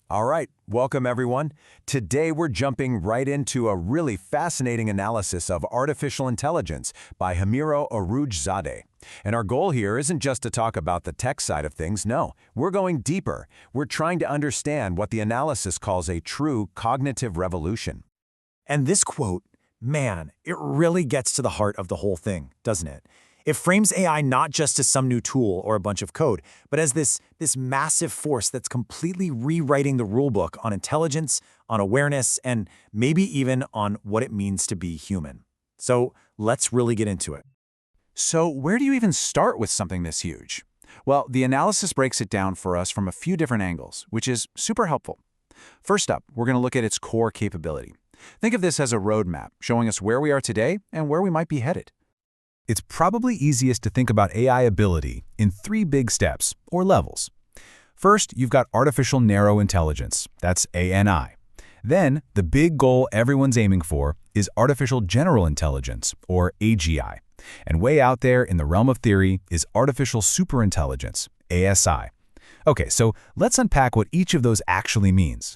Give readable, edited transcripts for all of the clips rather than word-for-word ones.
All right, welcome everyone. Today we're jumping right into a really fascinating analysis of artificial intelligence by Homeira Oroujzadeh. And our goal here isn't just to talk about the tech side of things, no. We're going deeper. We're trying to understand what the analysis calls a true cognitive revolution. And this quote, man, it really gets to the heart of the whole thing, doesn't it? It frames AI not just as some new tool or a bunch of code, but as this massive force that's completely rewriting the rulebook on intelligence, on awareness, and maybe even on what it means to be human. So let's really get into it. So where do you even start with something this huge? Well, the analysis breaks it down for us from a few different angles, which is super helpful. First up, we're going to look at its core capability. Think of this as a roadmap, showing us where we are today and where we might be headed. It's probably easiest to think about AI ability in three big steps, or levels. First, you've got artificial narrow intelligence, that's ANI. Then, the big goal everyone's aiming for is artificial general intelligence, or AGI. And way out there in the realm of theory is artificial superintelligence, ASI. Okay, so let's unpack what each of those actually means.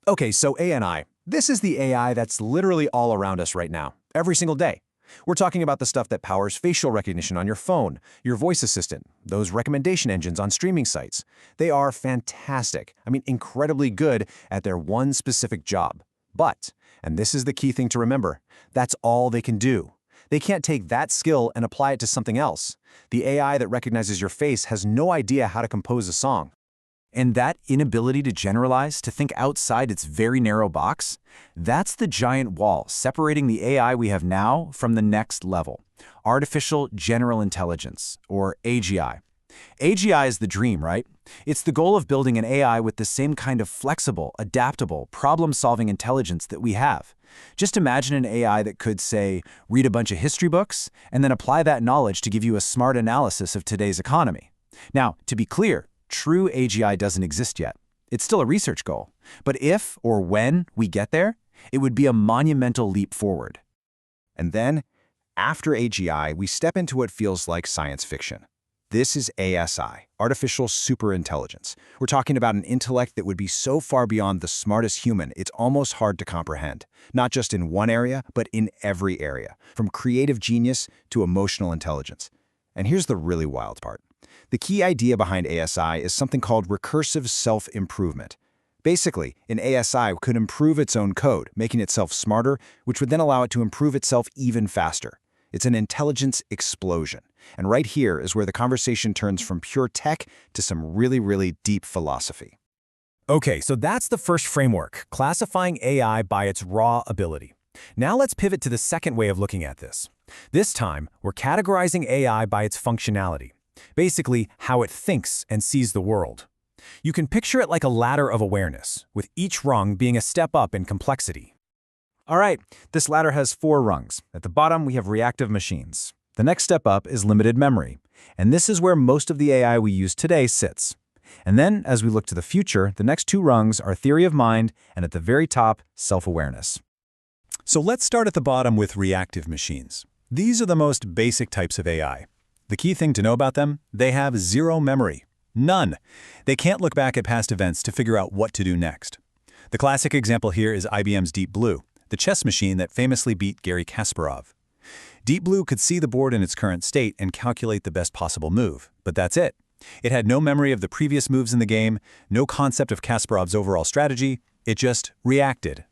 Okay, so ANI. This is the AI that's literally all around us right now, every single day. We're talking about the stuff that powers facial recognition on your phone, your voice assistant, those recommendation engines on streaming sites. They are fantastic, incredibly good at their one specific job. But, and this is the key thing to remember, that's all they can do. They can't take that skill and apply it to something else. The AI that recognizes your face has no idea how to compose a song. And that inability to generalize, to think outside its very narrow box, that's the giant wall separating the AI we have now from the next level, artificial general intelligence, or AGI. AGI is the dream, right? It's the goal of building an AI with the same kind of flexible, adaptable, problem-solving intelligence that we have. Just imagine an AI that could, say, read a bunch of history books and then apply that knowledge to give you a smart analysis of today's economy. Now, to be clear, true AGI doesn't exist yet. It's still a research goal. But if or when we get there, it would be a monumental leap forward. And then, after AGI, we step into what feels like science fiction. This is ASI, Artificial Superintelligence. We're talking about an intellect that would be so far beyond the smartest human, it's almost hard to comprehend. Not just in one area, but in every area, from creative genius to emotional intelligence. And here's the really wild part. The key idea behind ASI is something called recursive self-improvement. Basically, an ASI could improve its own code, making itself smarter, which would then allow it to improve itself even faster. It's an intelligence explosion. And right here is where the conversation turns from pure tech to some really deep philosophy. Okay, so that's the first framework, classifying AI by its raw ability. Now let's pivot to the second way of looking at this. This time, we're categorizing AI by its functionality. Basically, how it thinks and sees the world. You can picture it like a ladder of awareness, with each rung being a step up in complexity. All right, this ladder has 4 rungs. At the bottom, we have reactive machines. The next step up is limited memory, and this is where most of the AI we use today sits. And then, as we look to the future, the next 2 rungs are theory of mind, and at the very top, self-awareness. So let's start at the bottom with reactive machines. These are the most basic types of AI. The key thing to know about them, they have zero memory. None. They can't look back at past events to figure out what to do next. The classic example here is IBM's Deep Blue, the chess machine that famously beat Garry Kasparov. Deep Blue could see the board in its current state and calculate the best possible move, but that's it. It had no memory of the previous moves in the game, no concept of Kasparov's overall strategy, it just reacted.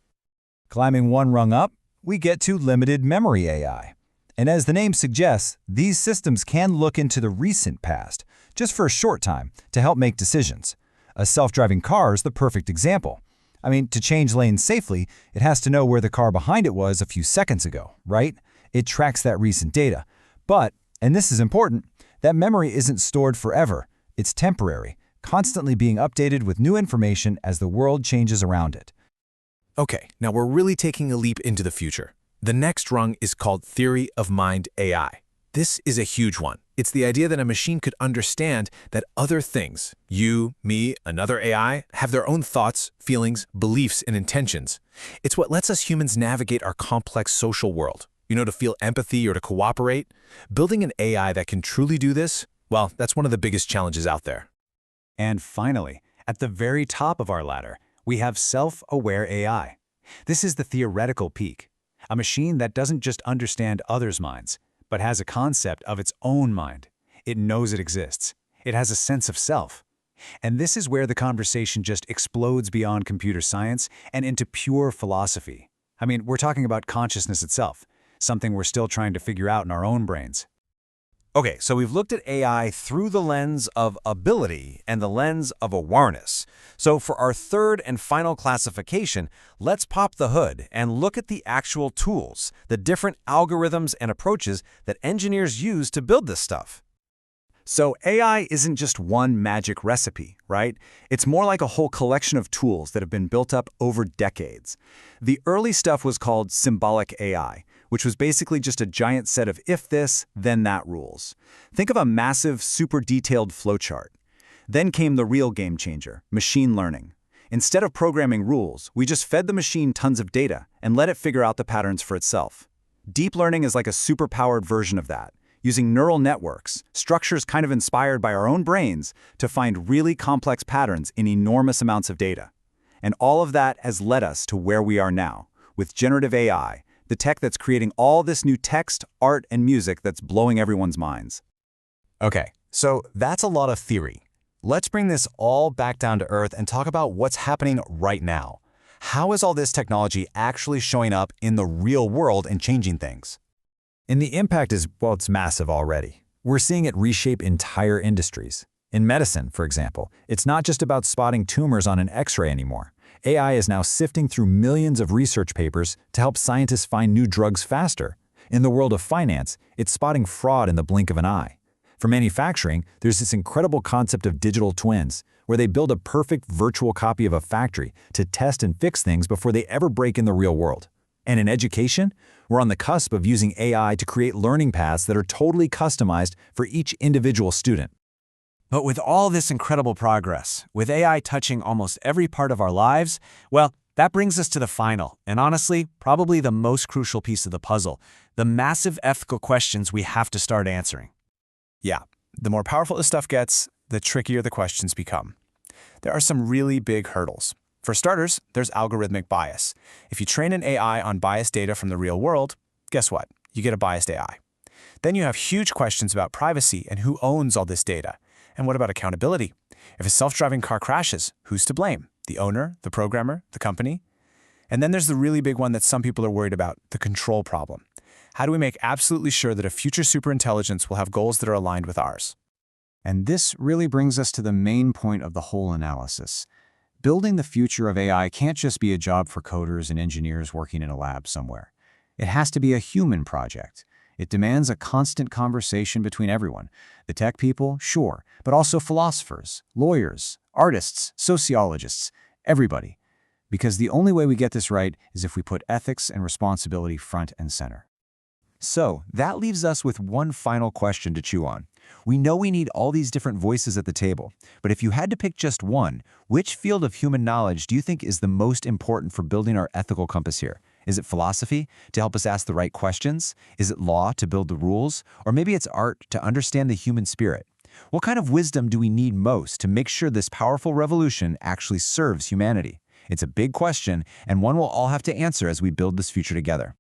Climbing one rung up, we get to limited memory AI. And as the name suggests, these systems can look into the recent past, just for a short time, to help make decisions. A self-driving car is the perfect example. To change lanes safely, it has to know where the car behind it was a few seconds ago, right? It tracks that recent data. But, and this is important, that memory isn't stored forever. It's temporary, constantly being updated with new information as the world changes around it. Okay, now we're really taking a leap into the future. The next rung is called theory of mind AI. This is a huge one. It's the idea that a machine could understand that other things, you, me, another AI, have their own thoughts, feelings, beliefs, and intentions. It's what lets us humans navigate our complex social world. To feel empathy or to cooperate. Building an AI that can truly do this, well, that's one of the biggest challenges out there. And finally, At the very top of our ladder, we have self-aware AI. This is the theoretical peak, a machine that doesn't just understand others' minds, but has a concept of its own mind. It knows it exists. It has a sense of self. And this is where the conversation just explodes beyond computer science and into pure philosophy. I mean, we're talking about consciousness itself, something we're still trying to figure out in our own brains. Okay, so we've looked at AI through the lens of ability and the lens of awareness. So for our third and final classification, let's pop the hood and look at the actual tools, the different algorithms and approaches that engineers use to build this stuff. So AI isn't just one magic recipe, right? It's more like a whole collection of tools that have been built up over decades. The early stuff was called symbolic AI, which was basically just a giant set of if this, then that rules. Think of a massive, super detailed flowchart. Then came the real game changer, machine learning. Instead of programming rules, we just fed the machine tons of data and let it figure out the patterns for itself. Deep learning is like a super-powered version of that, using neural networks, structures kind of inspired by our own brains, to find really complex patterns in enormous amounts of data. And all of that has led us to where we are now, with generative AI, the tech that's creating all this new text, art, and music that's blowing everyone's minds. Okay, so that's a lot of theory. Let's bring this all back down to earth and talk about what's happening right now. How is all this technology actually showing up in the real world and changing things? And the impact is, well, it's massive already. We're seeing it reshape entire industries. In medicine, for example, it's not just about spotting tumors on an X-ray anymore. AI is now sifting through millions of research papers to help scientists find new drugs faster. In the world of finance, it's spotting fraud in the blink of an eye. For manufacturing, there's this incredible concept of digital twins, where they build a perfect virtual copy of a factory to test and fix things before they ever break in the real world. And in education, we're on the cusp of using AI to create learning paths that are totally customized for each individual student. But with all this incredible progress, with AI touching almost every part of our lives, well, that brings us to the final, and honestly, probably the most crucial piece of the puzzle, the massive ethical questions we have to start answering. Yeah, the more powerful the stuff gets, the trickier the questions become. There are some really big hurdles. For starters, there's algorithmic bias. If you train an AI on biased data from the real world, guess what? You get a biased AI. Then you have huge questions about privacy and who owns all this data. And what about accountability? If a self-driving car crashes, who's to blame? The owner, the programmer, the company? And then there's the really big one that some people are worried about, the control problem. How do we make absolutely sure that a future superintelligence will have goals that are aligned with ours? And this really brings us to the main point of the whole analysis. Building the future of AI can't just be a job for coders and engineers working in a lab somewhere. It has to be a human project. It demands a constant conversation between everyone. The tech people, sure, but also philosophers, lawyers, artists, sociologists, everybody. Because the only way we get this right is if we put ethics and responsibility front and center. So that leaves us with one final question to chew on. We know we need all these different voices at the table, but if you had to pick just one, which field of human knowledge do you think is the most important for building our ethical compass here? Is it philosophy, to help us ask the right questions? Is it law, to build the rules? Or maybe it's art, to understand the human spirit? What kind of wisdom do we need most to make sure this powerful revolution actually serves humanity? It's a big question, and one we'll all have to answer as we build this future together.